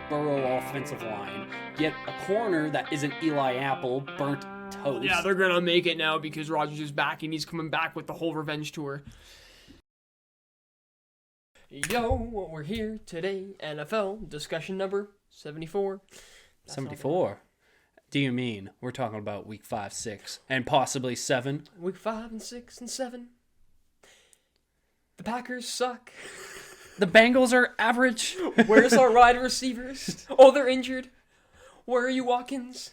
Burrow offensive line, get a corner that isn't Eli Apple, burnt toast. Yeah, they're gonna make it now because Rodgers is back and he's coming back with the whole revenge tour. Yo, we're here today. NFL discussion number 74. 74. Do you mean we're talking about week 5, 6, and possibly 7? Week 5 and 6 and 7. The Packers suck. The Bengals are average. Where's our wide receivers? Oh, they're injured. Where are you, Watkins?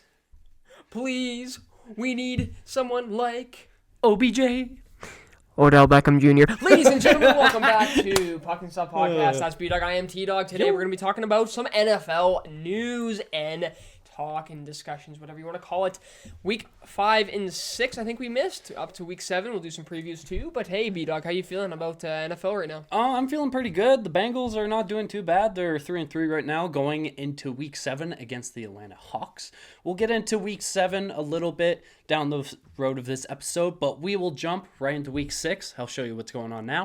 Please, we need someone like OBJ. Odell Beckham Jr. Ladies and gentlemen, welcome back to Puck and Stuff Podcast. That's B-Dog. I am T-Dog. Today we're going to be talking about some NFL news and talk and discussions, whatever you want to call it. Week 5 and 6, I think we missed. Up to week 7, we'll do some previews too. But hey, B-Dog, how you feeling about NFL right now? I'm feeling pretty good. The Bengals are not doing too bad. They're 3-3 right now, going into week 7 against the Atlanta Hawks. We'll get into week 7 a little bit down the road of this episode, but we will jump right into week 6. I'll show you what's going on now.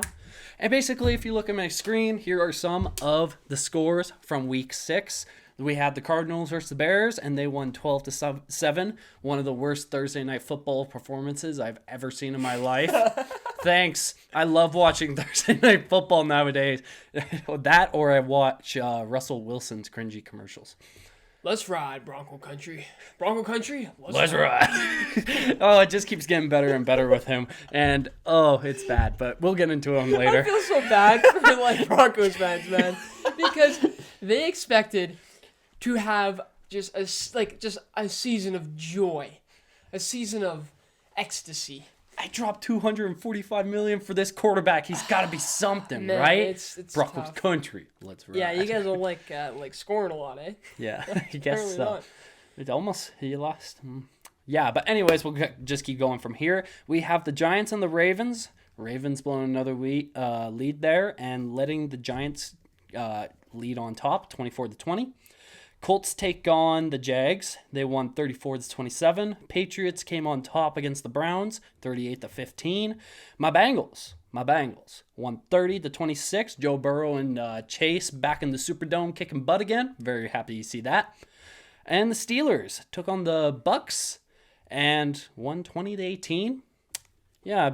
And basically, if you look at my screen, here are some of the scores from week 6. We had the Cardinals versus the Bears, and they won 12-7. One of the worst Thursday night football performances I've ever seen in my life. Thanks. I love watching Thursday night football nowadays. That or I watch Russell Wilson's cringy commercials. Let's ride, Bronco Country. Bronco Country, let's ride. Oh, it just keeps getting better and better with him. And, oh, it's bad, but we'll get into him later. I feel so bad for Broncos fans, man. Because they expected to have just a season of joy, a season of ecstasy. I dropped $245 million for this quarterback. He's got to be something, Man, right? It's Broncos tough. Country. Let's ride. Yeah, you guys don't like scoring a lot, eh? Yeah, I guess Apparently so. not. It almost he lost. Yeah, but anyways, we'll just keep going from here. We have the Giants and the Ravens. Ravens blowing another lead there and letting the Giants lead on top, 24-20. Colts take on the Jags. They won 34-27. Patriots came on top against the Browns, 38-15. My Bengals won 30-26. Joe Burrow and Chase back in the Superdome kicking butt again. Very happy to see that. And the Steelers took on the Bucks and won 20-18. Yeah,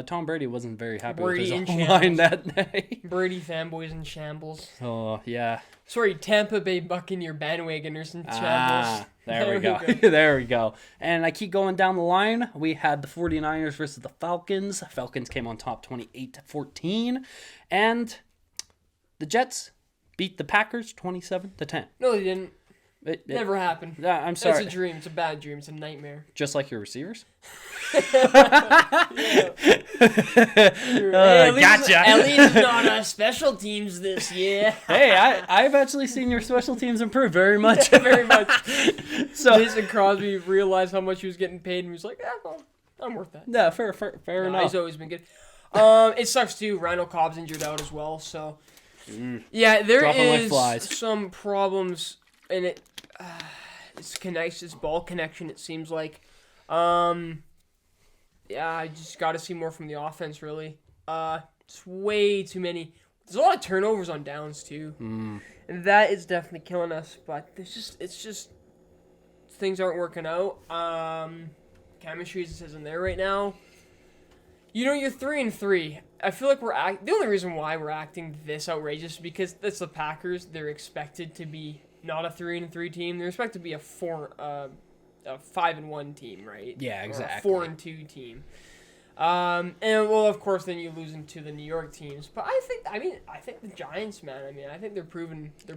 Tom Brady wasn't very happy with his line that day. Brady fanboys in shambles. Oh, yeah. Sorry, Tampa Bay Buccaneer bandwagoners in shambles. There we go. There we go. And I keep going down the line. We had the 49ers versus the Falcons. Falcons came on top 28-14. And the Jets beat the Packers 27-10. No, they didn't. It never happened. I'm sorry. It's a dream. It's a bad dream. It's a nightmare. Just like your receivers? Gotcha. At least not special teams this year. Hey, I've actually seen your special teams improve very much. Very much. So Jason Crosby realized how much he was getting paid and he was like, well, I'm worth that. no, fair enough. He's always been good. It sucks too. Randall Cobb's injured out as well. So, yeah, there Dropping like is flies. some problems in it. It's ball connection, it seems like. Yeah, I just got to see more from the offense, really. It's way too many. There's a lot of turnovers on downs, too. And that is definitely killing us. But it's just things aren't working out. Chemistry just isn't there right now. You know, you're 3-3. I feel like the only reason why we're acting this outrageous is because that's the Packers. They're expected to be not a 3-3 team. They're expected to be a 5-1 team, right? Yeah, exactly. Or a 4-2 team. And well, of course, then you lose into the New York teams. But I think the Giants, man. I mean, I think they're proving they're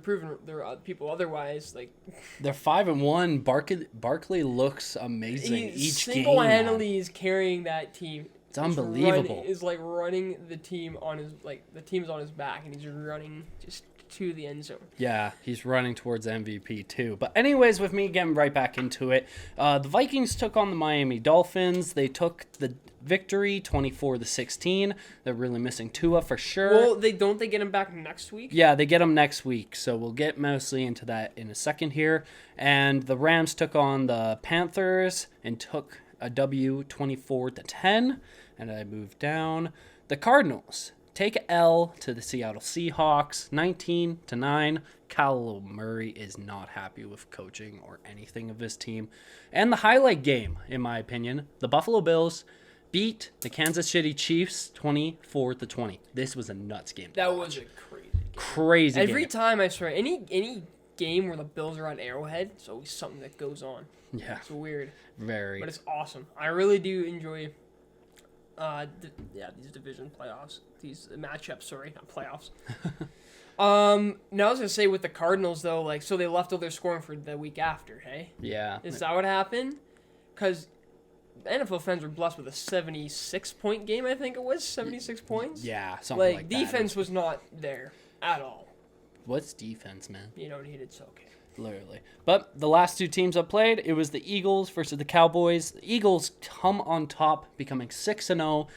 people otherwise. Like they're 5-1. Barkley looks amazing each game. Single-handedly is carrying that team. It's unbelievable. Is like running the team on his the team's on his back, and he's running just to the end zone. Yeah, he's running towards MVP too. But anyways, with me getting right back into it, the Vikings took on the Miami Dolphins. They took the victory 24-16. They're really missing Tua for sure. Well, they get him back next week? Yeah, they get him next week. So we'll get mostly into that in a second here. And the Rams took on the Panthers and took a W 24-10. And I moved down. The Cardinals take a L to the Seattle Seahawks, 19-9. Kyler Murray is not happy with coaching or anything of his team. And the highlight game, in my opinion, the Buffalo Bills beat the Kansas City Chiefs 24-20. This was a nuts game. That was a crazy game. Every time, I swear, any game where the Bills are on Arrowhead, it's always something that goes on. Yeah. It's weird. Very. But it's awesome. I really do enjoy these division playoffs. These matchups, sorry, not playoffs. Now I was gonna say with the Cardinals though, like, so they left all their scoring for the week after, hey? Yeah. Is that what happened? Because NFL fans were blessed with a 76-point game, I think it was. 76 points? Yeah, something like that. Defense was not there at all. What's defense, man? You don't need it, so okay. Literally. But the last two teams that played, it was the Eagles versus the Cowboys. The Eagles come on top, becoming 6-0.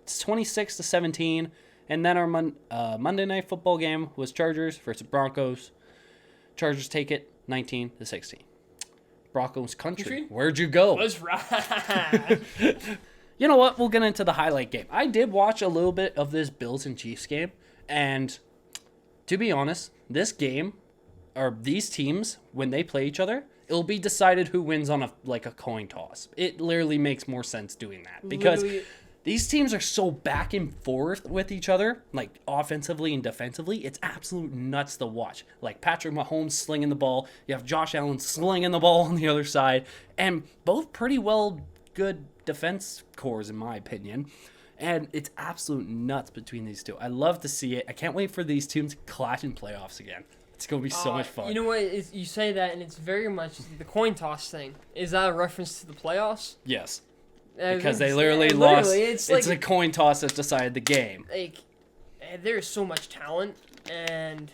It's 26-17. And then our Monday Night Football game was Chargers versus Broncos. Chargers take it 19-16. Broncos country. Where'd you go? Let's ride. You know what? We'll get into the highlight game. I did watch a little bit of this Bills and Chiefs game. And to be honest, this game, or these teams, when they play each other, it'll be decided who wins on a coin toss. It literally makes more sense doing that. Because these teams are so back and forth with each other, like offensively and defensively. It's absolute nuts to watch. Like Patrick Mahomes slinging the ball. You have Josh Allen slinging the ball on the other side. And both pretty well good defense cores, in my opinion. And it's absolute nuts between these two. I love to see it. I can't wait for these teams to clash in playoffs again. It's going to be so much fun. You know what? You say that, and it's very much the coin toss thing. Is that a reference to the playoffs? Yes. Because they literally lost. It's a coin toss that decided the game. Like, there's so much talent, and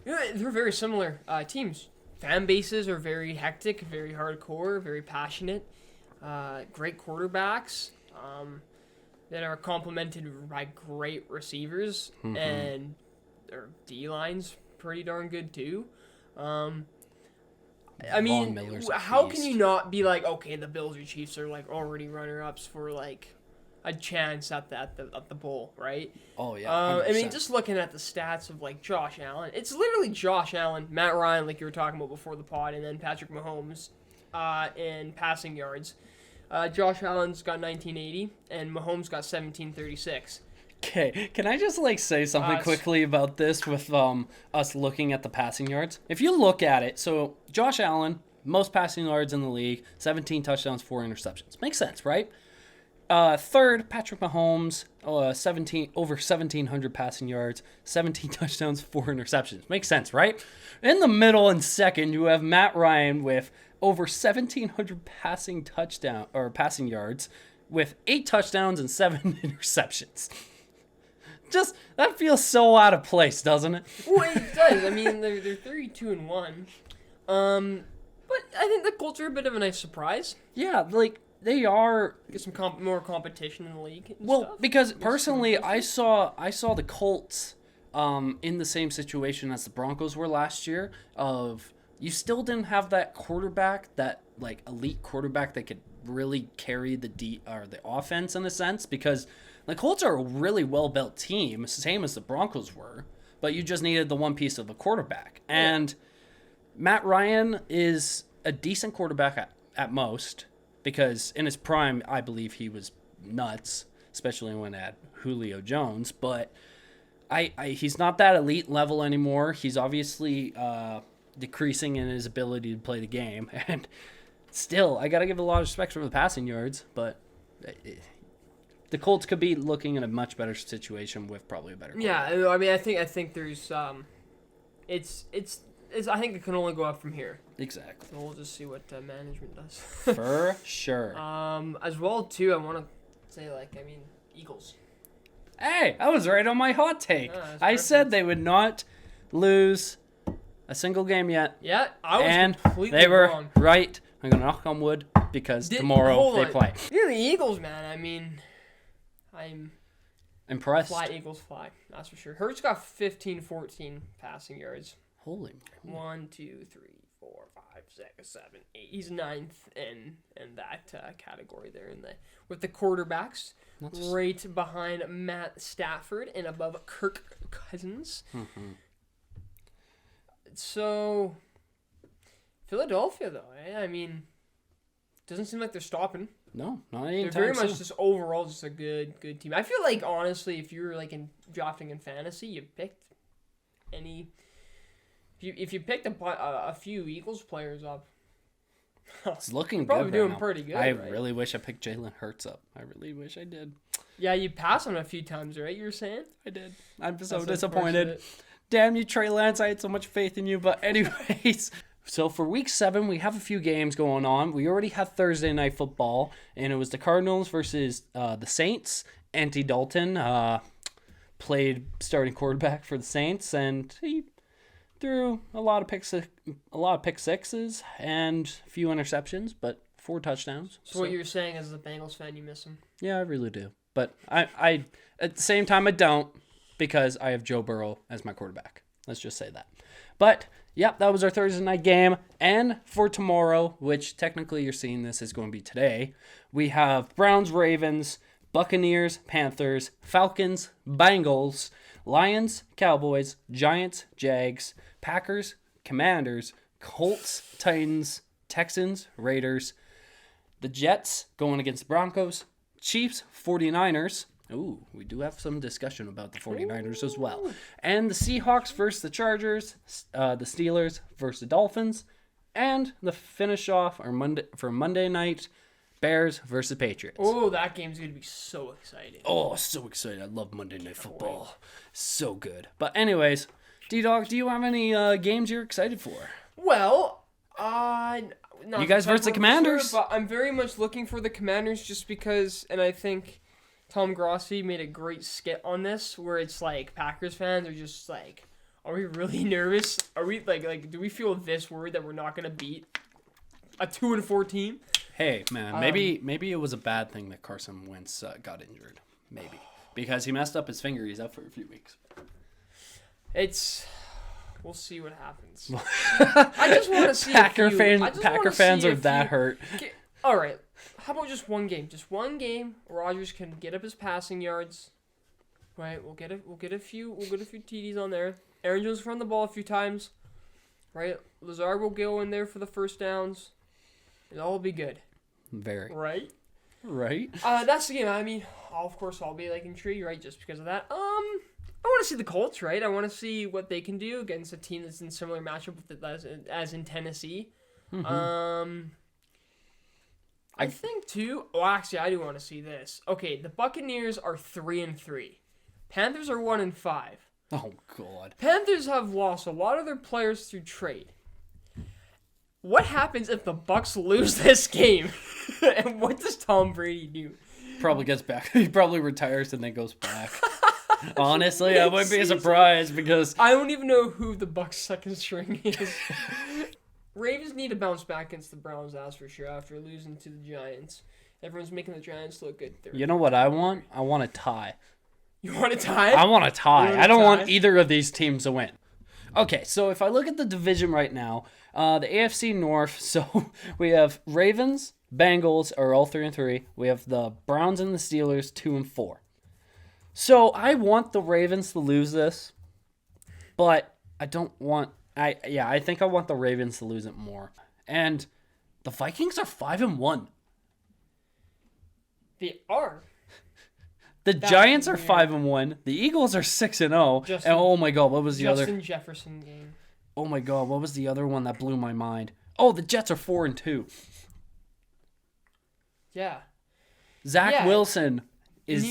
they're very similar teams. Fan bases are very hectic, very hardcore, very passionate. Great quarterbacks that are complemented by great receivers, and their D-line's pretty darn good too. I mean, how can you not be like, okay, the Bills or Chiefs are like already runner-ups for like a chance at the bowl, right? Oh yeah. I mean, just looking at the stats of like Josh Allen, it's literally Josh Allen, Matt Ryan, like you were talking about before the pod, and then Patrick Mahomes, in passing yards. Josh Allen's got 1980, and Mahomes got 1736. Okay, can I just say something quickly about this with us looking at the passing yards? If you look at it, so Josh Allen, most passing yards in the league, 17 touchdowns, 4 interceptions. Makes sense, right? Third, Patrick Mahomes, over 1,700 passing yards, 17 touchdowns, 4 interceptions. Makes sense, right? In the middle and second, you have Matt Ryan with over 1,700 passing yards, with 8 touchdowns and 7 interceptions. Just, that feels so out of place, doesn't it? Well, it does. I mean, they're 32-1. But I think the Colts are a bit of a nice surprise. Yeah, they are. Get some more competition in the league. Well, because personally, I saw the Colts in the same situation as the Broncos were last year. Of you still didn't have that quarterback, that elite quarterback that could really carry the offense in a sense, because the Colts are a really well-built team, same as the Broncos were, but you just needed the one piece of the quarterback. And Matt Ryan is a decent quarterback at most, because in his prime, I believe he was nuts, especially when at Julio Jones, but he's not that elite level anymore. He's obviously decreasing in his ability to play the game, and still, I got to give a lot of respect for the passing yards, but the Colts could be looking in a much better situation with probably a better quarterback. Yeah, I mean, I think there's it's I think it can only go up from here. Exactly. So we'll just see what management does. For sure. As well too, I want to say Eagles. Hey, I was right on my hot take. I said they would not lose a single game yet. Yeah, I was completely they were wrong. right. I'm gonna knock on wood because tomorrow they play. Yeah, the Eagles, man. I mean, I'm impressed. Fly Eagles fly. That's for sure. Hurts got 15-14 passing yards. Holy. 1, 2, 3, 4, 5, 6, 7, 8. He's ninth in that category there with the quarterbacks, right behind Matt Stafford and above Kirk Cousins. Mm-hmm. So, Philadelphia, though, I mean, doesn't seem like they're stopping. No, not anytime They're very soon. much just overall just a good team. I feel like, honestly, if you're like in drafting in fantasy, you picked any. If you picked a few Eagles players up, It's looking good. probably Right doing now. pretty good. I right? really wish I picked Jalen Hurts up. I really wish I did. Yeah, you passed on a few times, right? You were saying. I did. I'm so That's disappointed. unfortunate. Damn you, Trey Lance. I had so much faith in you. But anyways, so for week 7, we have a few games going on. We already had Thursday night football, and it was the Cardinals versus the Saints. Andy Dalton played starting quarterback for the Saints, and he threw a lot of pick sixes and a few interceptions, but 4 touchdowns. So what you're saying as a Bengals fan, you miss him. Yeah, I really do. But I at the same time, I don't, because I have Joe Burrow as my quarterback. Let's just say that. But, yep, that was our Thursday night game. And for tomorrow, which technically you're seeing this is going to be today, we have Browns, Ravens, Buccaneers, Panthers, Falcons, Bengals, Lions, Cowboys, Giants, Jags, Packers, Commanders, Colts, Titans, Texans, Raiders, the Jets going against the Broncos, Chiefs, 49ers. Ooh, we do have some discussion about the 49ers as well. And the Seahawks versus the Chargers, the Steelers versus the Dolphins, and the finish off our Monday night, Bears versus Patriots. Oh, that game's going to be so exciting. Oh, so excited. I love Monday Night Football. So good. But anyways, D-Dog, do you have any games you're excited for? Well, not You guys versus the Commanders? but I'm very much looking for the Commanders just because, and I think Tom Grossi made a great skit on this where it's like Packers fans are just like, are we really nervous? Are we like do we feel this worried that we're not going to beat a 2-4 team? Hey, man, maybe it was a bad thing that Carson Wentz got injured. Maybe. Because he messed up his finger. He's out for a few weeks. We'll see what happens. I just want to see Packer fans are that hurt. All right. How about just one game? Just one game. Rodgers can get up his passing yards. Right. We'll get a few TDs on there. Aaron Jones will run the ball a few times. Right. Lazard will go in there for the first downs. It'll all be good. Very. Right. Right. That's the game. I mean, of course, I'll be like intrigued, right? Just because of that. I want to see the Colts, right? I want to see what they can do against a team that's in similar matchup with as in Tennessee. Mm-hmm. I think too. Oh, actually, I do want to see this. Okay, the Buccaneers are 3-3. Panthers are 1-5. Oh God. Panthers have lost a lot of their players through trade. What happens if the Bucs lose this game? And what does Tom Brady do? Probably gets back. He probably retires and then goes back. Honestly, I wouldn't be surprised because I don't even know who the Bucs' second string is. Ravens need to bounce back against the Browns, that's for sure, after losing to the Giants. Everyone's making the Giants look good. you know what I want? I want a tie. You want a tie? I want a tie. You want a I don't tie? want either of these teams to win. Okay, so if I look at the division right now, the AFC North, so we have Ravens, Bengals are all 3-3. We have the Browns and the Steelers 2-4. So I want the Ravens to lose this, but I don't want. I think I want the Ravens to lose it more. And the Vikings are 5-1. They are. The That's Giants are weird. 5-1. The Eagles are 6-0. And oh my God, what was the other? Justin Jefferson game. Oh my God, what was the other one that blew my mind? Oh, the Jets are 4-2. Yeah. Zach Yeah. Wilson is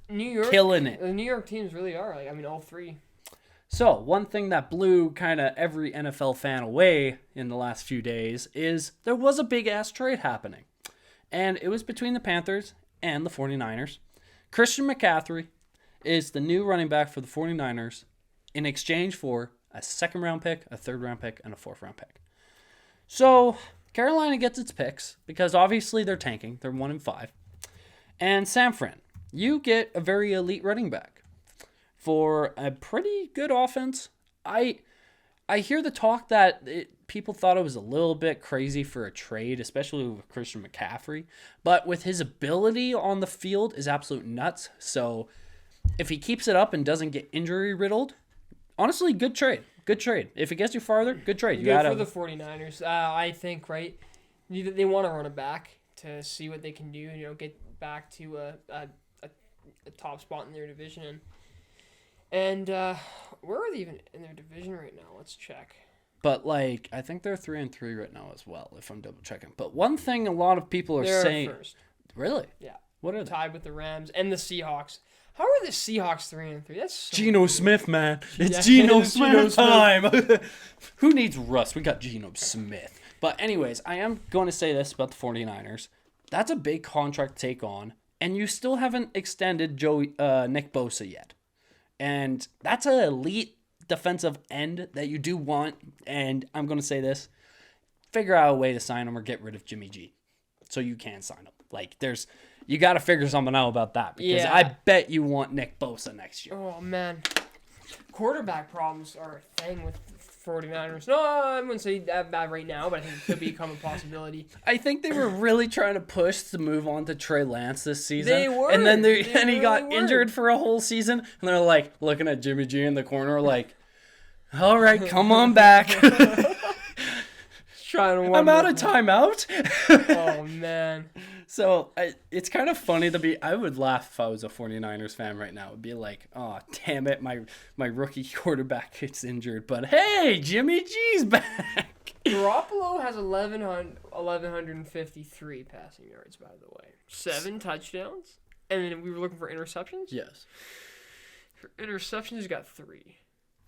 New York killing it. The New York teams really are. Like, I mean, all three. So, one thing that blew kind of every NFL fan away in the last few days is there was a big-ass trade happening. And it was between the Panthers and the 49ers. Christian McCaffrey is the new running back for the 49ers in exchange for a second-round pick, a third-round pick, and a fourth-round pick. So, Carolina gets its picks because obviously they're tanking. They're 1-5. And San Fran, you get a very elite running back for a pretty good offense. I I hear the talk that people thought it was a little bit crazy for a trade, especially with Christian McCaffrey. But with his ability on the field is absolute nuts. So if he keeps it up and doesn't get injury riddled, honestly, good trade. Good trade. If it gets you farther, good trade. You Good for the 49ers. I think, right? They want to run it back to see what they can do. Get back to a top spot in their division. And where are they even in their division right now? Let's check. But I think they're 3-3 right now as well, if I'm double checking. But one thing a lot of people are saying, first. Really? Yeah. What are they? Tied with the Rams and the Seahawks. How are the Seahawks 3-3? That's so Geno weird. Smith, man. It's Yeah, Geno it's Smith Geno Smith. time. Who needs Russ? We got Geno Smith. But anyways, I am going to say this about the 49ers. That's a big contract to take on, and you still haven't extended Nick Bosa yet. And that's an elite defensive end that you do want, and I'm going to say this. Figure out a way to sign him or get rid of Jimmy G so you can sign him. You got to figure something out about that because Yeah. I bet you want Nick Bosa next year. Oh, man. Quarterback problems are a thing with the 49ers. No, I wouldn't say that bad right now, but I think it could become a possibility. I think they were really trying to push to move on to Trey Lance this season. They were. And then They he really got were. injured for a whole season. And they're looking at Jimmy G in the corner all right, come on back. Trying to I'm out of timeout. Oh, man. So it's kind of funny I would laugh if I was a 49ers fan right now. It'd be like, oh, damn it, my rookie quarterback gets injured. But hey, Jimmy G's back. Garoppolo has 1,153 passing yards, by the way. 7 touchdowns. And then we were looking for interceptions? Yes. For interceptions, he's got 3.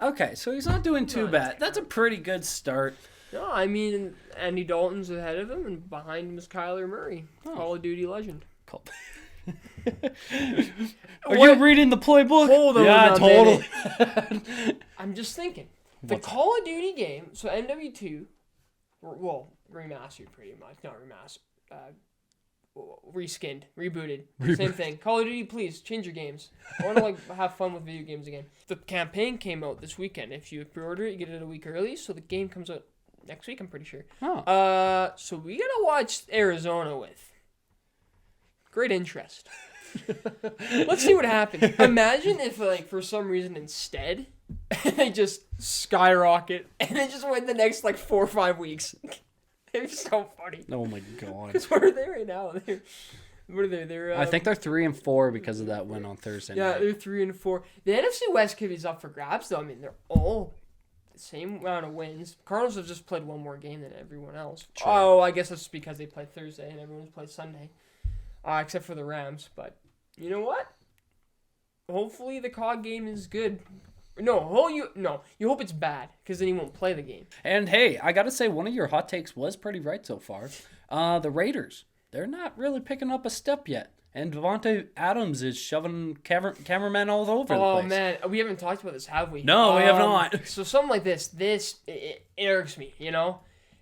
Okay, so he's not doing too Not bad. That's a pretty good start. No, I mean, Andy Dalton's ahead of him, and behind him is Kyler Murray, Oh. Call of Duty legend. Are What? you reading the playbook? Hold on yeah, a totally. I'm just thinking. The What's Call of Duty game, so MW2, well, remastered pretty much. Not remastered. Reskinned, rebooted, same thing. Call of Duty, please change your games. I want to have fun with video games again. The campaign came out this weekend. If you pre-order it, you get it a week early. So the game comes out next week. I'm pretty sure. Oh. So we gotta watch Arizona with great interest. Let's see what happens. Imagine if for some reason instead they just skyrocket and they just win the next 4 or 5 weeks. It'd be so funny. Oh my god. Because where are they right now? What are they? They're. I think they're 3-4 because of that win on Thursday Yeah, night. they're 3-4. The NFC West could be up for grabs, though. I mean, they're all the same amount of wins. Cardinals have just played one more game than everyone else. True. Oh, I guess that's because they played Thursday and everyone's played Sunday, except for the Rams. But you know what? Hopefully the COD game is good. No, you hope it's bad because then you won't play the game. And hey, I gotta say, one of your hot takes was pretty right so far. The Raiders, they're not really picking up a step yet. And Devontae Adams is shoving cameramen all over the place. Oh, man. We haven't talked about this, have we? No, we have not. So something like this, it irks me, And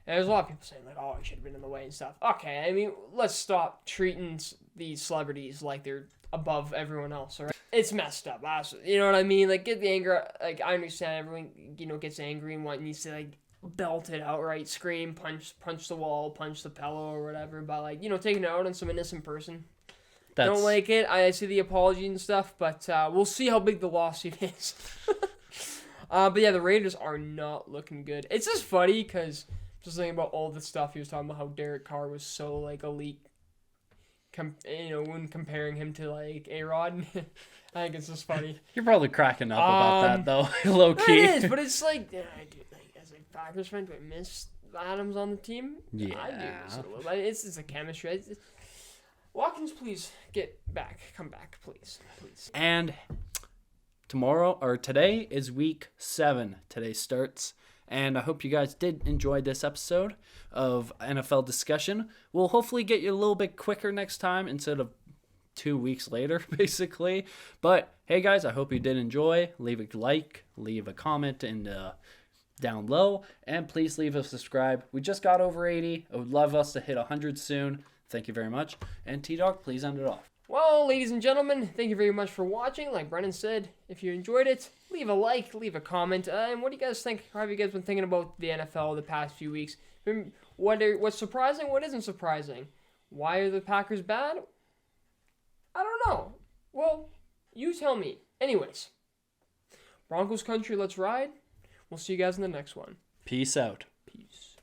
there's a lot of people saying, oh, he should have been in the way and stuff. Okay, I mean, let's stop treating these celebrities like they're above everyone else, all right? It's messed up. You know what I mean? Get the anger. I understand everyone, gets angry and needs to, belt it out, right? Scream, punch the wall, punch the pillow or whatever. But, taking it out on some innocent person. Don't like it. I see the apology and stuff, but we'll see how big the lawsuit is. But yeah, the Raiders are not looking good. It's just funny because just thinking about all the stuff he was talking about, how Derek Carr was so elite. When comparing him to A-Rod, I think it's just funny. You're probably cracking up about that though, low key. It is, but it's as a Packers fan, do I miss Adams on the team? Yeah. I do miss it a little bit. It's a chemistry. Watkins, please come back, please. And today is week 7. Today starts. And I hope you guys did enjoy this episode of NFL discussion. We'll hopefully get you a little bit quicker next time instead of 2 weeks later, basically. But hey guys, I hope you did enjoy. Leave a like, leave a comment down low, and please leave a subscribe. We just got over 80. I would love us to hit 100 soon. Thank you very much. And T-Dog, please end it off. Well, ladies and gentlemen, thank you very much for watching. Like Brennan said, if you enjoyed it, leave a like, leave a comment. And what do you guys think? How have you guys been thinking about the NFL the past few weeks? What's surprising? What isn't surprising? Why are the Packers bad? I don't know. Well, you tell me. Anyways, Broncos country, let's ride. We'll see you guys in the next one. Peace out.